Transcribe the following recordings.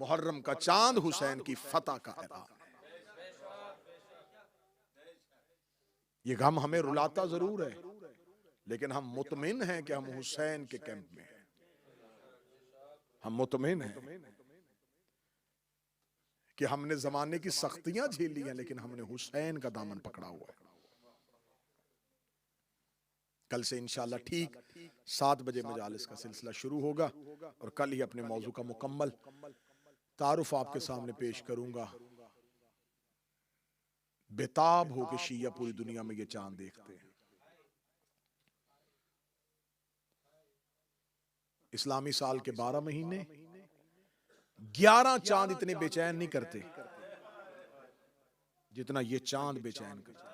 मुहर्रम का चांद हुसैन की फतह का ऐलान। ये गम हमें रुलाता जरूर है, लेकिन हम मुतमिन हैं कि हम हुसैन के कैंप में हैं। हम मुतमिन हैं कि हमने जमाने की सख्तियां झेली हैं, लेकिन हमने हुसैन का दामन पकड़ा हुआ है। कल से इंशाअल्लाह ठीक 7 बजे मजालिस का सिलसिला शुरू होगा और कल ही अपने मौजू का मुकम्मल तारुफ आपके सामने पेश करूंगा। बेताब हो के शिया पूरी दुनिया में ये चांद देखते हैं। इस्लामी साल के 12 महीने 11 चांद इतने बेचैन नहीं करते जितना ये चांद बेचैन करता है।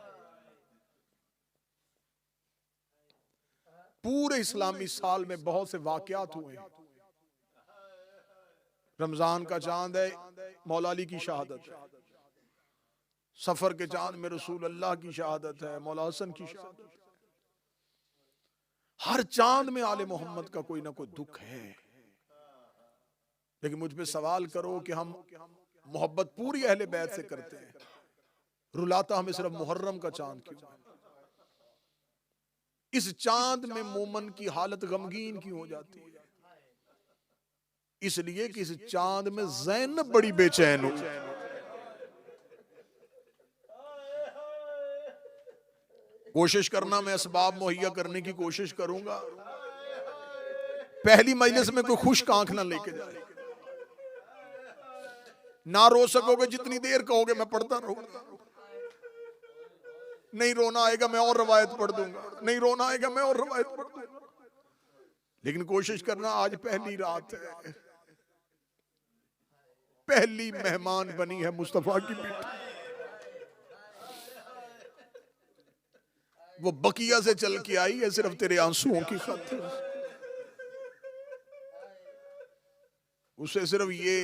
पूरे इस्लामी साल में बहुत से वाकयात हुए हैं। रमजान का चांद है, मौला अली की शहादत है। सफर के चांद में रसूल अल्लाह की शहादत है, मौला हसन की शहादत है। हर चांद में आले मोहम्मद का कोई ना कोई दुख है। लेकिन मुझ पे सवाल करो कि हम मोहब्बत पूरी अहले बैत से करते हैं, रुलाता हमें सिर्फ मुहर्रम का चांद क्यों? इस चांद में मोमन की हालत गमगीन क्यों हो जाती है? इसलिए कि इस चांद में ज़ैनब बड़ी बेचैन हो। कोशिश करना, मैं असबाब मुहैया करने की कोशिश करूंगा। पहली मजलिस में कोई खुश आंख ना लेके जाए। ना रो सकोगे, जितनी देर कहोगे मैं पढ़ता रहूंगा। नहीं रोना आएगा मैं और रवायत पढ़ दूंगा, नहीं रोना आएगा मैं और रवायत पढ़ दूंगा। लेकिन कोशिश करना, आज पहली रात है, पहली मेहमान बनी है मुस्तफा की बेटी। वो बकिया से चल के आई है सिर्फ तेरे आंसुओं की खातिर। उसे सिर्फ ये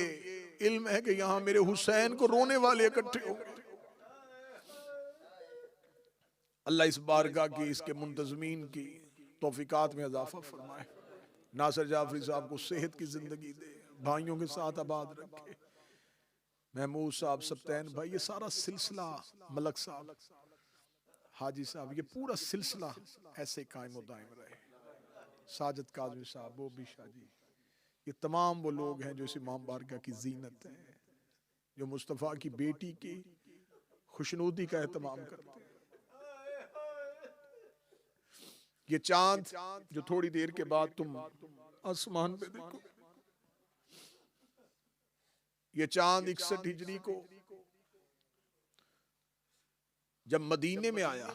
इल्म है कि यहां मेरे हुसैन को रोने वाले इकट्ठे हो गए। अल्लाह इस बारगाह की, इसके मुंतजमीन की तौफीकात में इजाफा फरमाए। नासिर जाफरी साहब को सेहत की जिंदगी दे, भाइयों के साथ आबाद रखे। महमूद साहब, सप्तैन भाई, ये सारा सिलसिला, मलक साहब, हाजी साहब, ये पूरा सिलसिला ऐसे कायम दायम रहे। साजिद काज़मी साहब, वो भी शाह जी, ये तमाम वो लोग हैं जो इस इमाम बारगाह की जीनत हैं, जो मुस्तफ़ा की बेटी की खुशनूदी का एहतमाम करते हैं। ये चांद जो थोड़ी देर के बाद तुम आसमान पे देखो, ये चांद 61 हिजरी को जब मदीने में आया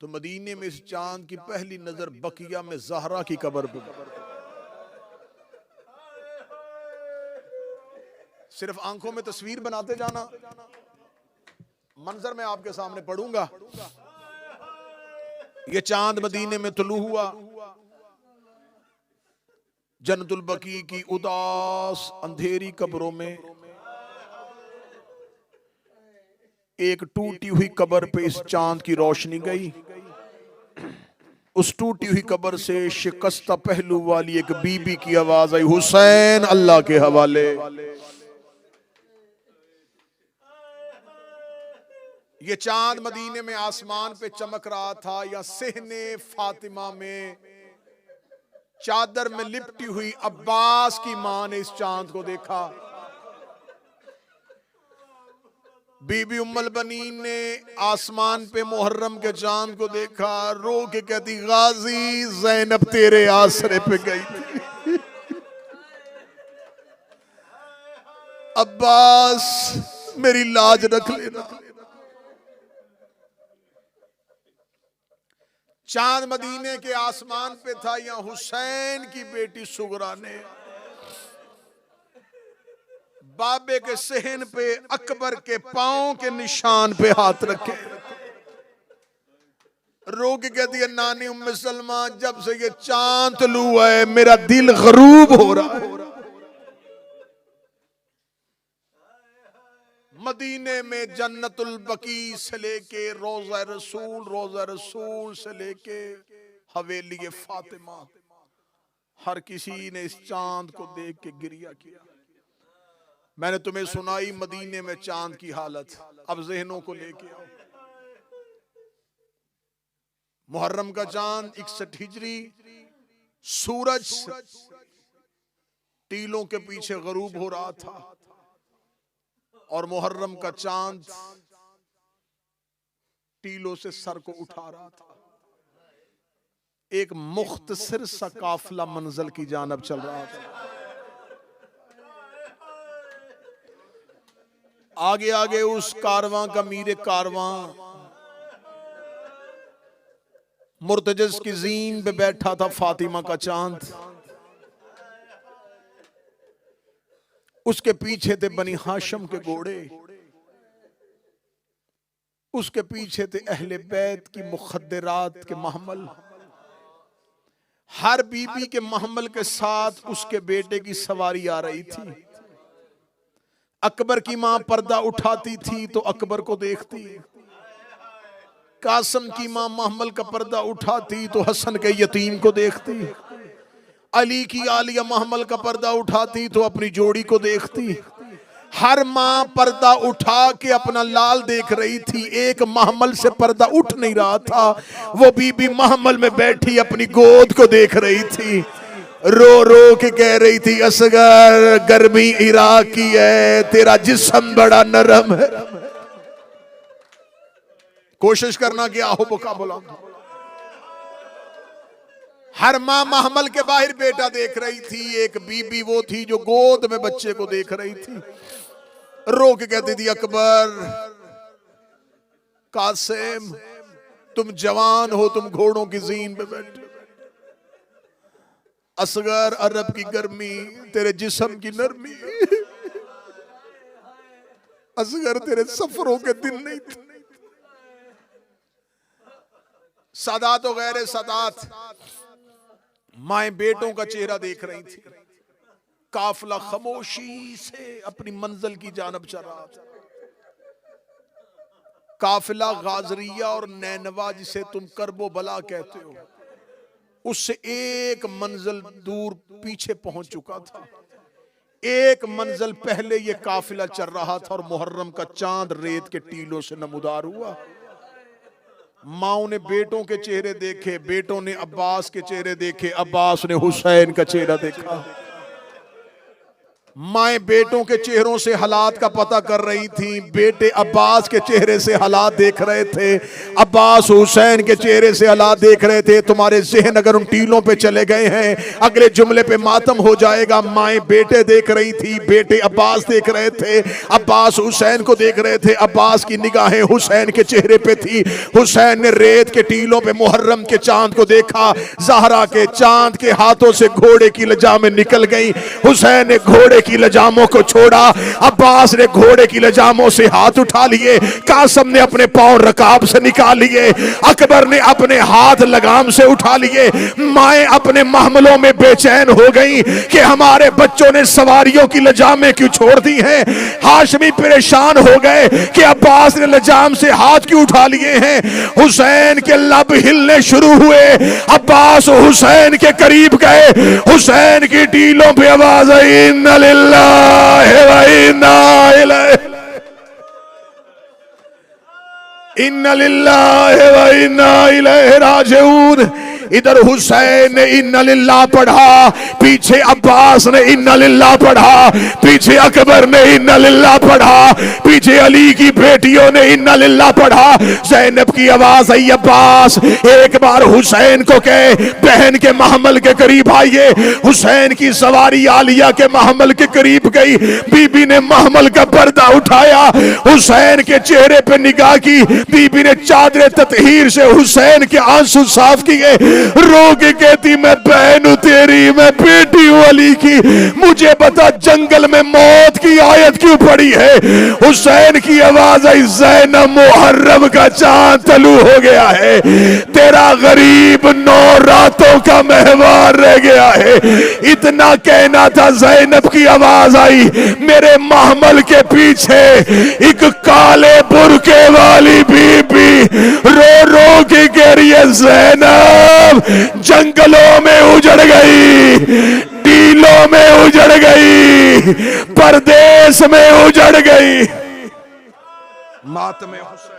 तो मदीने में इस चांद की पहली नजर बकिया में ज़हरा की कब्र पे। सिर्फ आंखों में तस्वीर बनाते जाना, मंजर मैं आपके सामने पढ़ूंगा। ये चांद मदीने में तुलू हुआ, जन्नतुल बकी की उदास अंधेरी कब्रों में एक टूटी हुई कब्र पे इस चांद की रोशनी गई। उस टूटी हुई कब्र से शिकस्ता पहलू वाली एक बीबी की आवाज आई, हुसैन अल्लाह के हवाले। ये चांद मदीने में आसमान पे चमक रहा था, या सहने फातिमा में चादर में लिपटी हुई अब्बास की मां ने इस चांद को देखा। बीबी उम्मुल बनीन ने आसमान पे मुहर्रम के चांद को देखा, रो के कहती, गाजी ज़ैनब तेरे आसरे पे गई थी। अब्बास मेरी लाज रख लेना। चांद मदीने के आसमान पे था, यहाँ हुसैन की बेटी सुगरा ने बाबे के सहन पे अकबर के पांव के निशान पे हाथ रखे, रो के कहती है, नानी उम्मे सलमा, जब से ये चांद तलू है मेरा दिल गरूब हो रहा है। मदीने में जन्नतुल बकी से लेके रोजा रसूल से लेके हवेली फातिमा, हर किसी ने इस चांद को देख के गिरिया किया। मैंने तुम्हें सुनाई मदीने में चांद की हालत, अब ज़हनों को लेके आओ। मुहर्रम का चांद 61 हिजरी, सूरज टीलों के पीछे गरूब हो रहा था और मुहर्रम का चांद टीलों से सर को उठा रहा था। एक मुख्तसर सा काफिला मंजिल की जानब चल रहा था। आगे आगे उस कारवां का मीरे कारवां मुर्तजस की जीन पे बैठा था फातिमा का चांद। उसके पीछे थे बनी हाशम के घोड़े, उसके पीछे थे अहले बैत की मुखद्दरात के महमल। हर बीबी के महमल के साथ उसके बेटे की सवारी आ रही थी। अकबर की मां पर्दा उठाती थी तो अकबर को देखती, कासिम की मां महमल का पर्दा उठाती तो हसन के यतीम को देखती, अली की आलिया महमल का पर्दा उठाती तो अपनी जोड़ी को देखती। हर मां पर्दा उठा के अपना लाल देख रही थी। एक महमल से पर्दा उठ नहीं रहा था, वो बीबी महमल में बैठी अपनी गोद को देख रही थी। रो रो के कह रही थी, असगर गर्मी इराक की है, तेरा जिस्म बड़ा नरम है। कोशिश करना कि आहो बुका बुला। हर मां महमल के बाहर बेटा देख रही थी। एक बीबी वो थी जो गोद में बच्चे को देख रही थी। रो के कहती थी, अकबर, कासिम, तुम जवान हो, तुम घोड़ों की जीन पे बैठे। असगर अरब की गर्मी, तेरे जिस्म की नरमी। असगर तेरे सफरों के दिन नहीं थे। सादात और गैर सादात माएं बेटों का चेहरा देख रही थी। काफिला खामोशी से अपनी मंजिल की जानब चल रहा था। काफिला गाजरिया और नैनवा, जिसे तुम करबो बला कहते हो, उससे एक मंजिल दूर पीछे पहुंच चुका था। एक मंजिल पहले ये काफिला चल रहा था और मुहर्रम का चांद रेत के टीलों से नमूदार हुआ। माओ ने बेटों के चेहरे देखे, बेटों ने अब्बास के चेहरे देखे, अब्बास ने हुसैन का चेहरा देखा। माएं बेटों के चेहरों से हालात का पता कर रही थी, बेटे अब्बास के चेहरे से हालात देख रहे थे, अब्बास हुसैन के चेहरे से हालात देख रहे थे। तुम्हारे ज़हन अगर उन टीलों पे चले गए हैं, अगले जुमले पे मातम हो जाएगा। माएं बेटे देख रही थी, बेटे अब्बास देख रहे थे, अब्बास हुसैन को देख रहे थे। अब्बास की निगाहें हुसैन के चेहरे पे थी। हुसैन ने रेत के टीलों पे मुहर्रम के चांद को देखा। ज़हरा के चांद के हाथों से घोड़े की लजामें निकल गई। हुसैन ने घोड़े की लजामों को छोड़ा, अब्बास ने घोड़े की लजामों से हाथ उठा लिए, कासिम ने अपने पांव रकाब से निकाल लिए, अकबर ने अपने हाथ लगाम से उठा लिए। माएं अपने महमलों में बेचैन हो गईं कि हमारे बच्चों ने सवारियों की लजामें क्यों छोड़ दी हैं। हाशमी परेशान हो गए कि अब्बास ने लजाम से हाथ क्यों उठा लिए हैं। हुसैन के लब हिलने शुरू हुए। अब्बास हुसैन के करीब गए। हुसैन की टीलों पे आवाज आई, इन्ना लिल्लाहि व इन्ना इलैहि, इन्ना लिल्लाहि व इन्ना इलैहि राजिऊन। इधर हुसैन ने इन्ना लिल्लाह पढ़ा, पीछे अब्बास ने इन्ना लिल्लाह पढ़ा, पीछे अकबर ने इन्ना लिल्लाह पढ़ा, पीछे अली की बेटियों ने इन्ना लिल्लाह पढ़ा। ज़ैनब की आवाज आई, अब्बास एक बार हुसैन को कहे बहन के महमल के करीब आइए। हुसैन की सवारी आलिया के महमल के करीब गई। बीबी ने महमल का पर्दा उठाया, हुसैन के चेहरे पे निगाह की। बीबी ने चादर ततहीर से हुसैन के आंसू साफ किए। रो के कहती, मैं बहन हूं तेरी, मैं बेटी हूं अली की, मुझे बता जंगल में मौत की आयत क्यों पड़ी है। हुसैन की आवाज आई, ज़ैनब मुहर्रम का चांद तलू हो गया है, तेरा गरीब 9 रातों का महवार रह गया है। इतना कहना था, ज़ैनब की आवाज आई, मेरे महमल के पीछे एक काले बुरके वाली बीबी रो रो के कह और ये ज़ैनब जंगलों में उजड़ गई, टीलों में उजड़ गई, परदेश में उजड़ गई। मातमे हुसैन।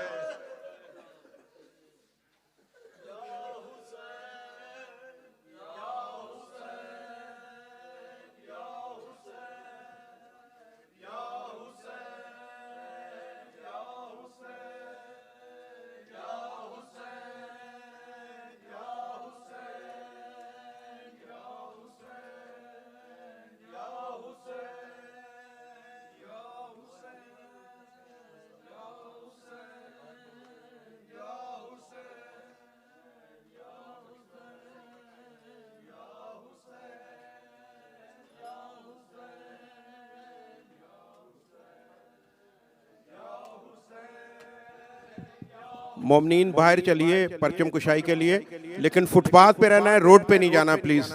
मोमनीन बाहर चलिए परचम कुशाई के लिए, लेकिन फुटपाथ पे रहना है, रोड पे नहीं जाना प्लीज।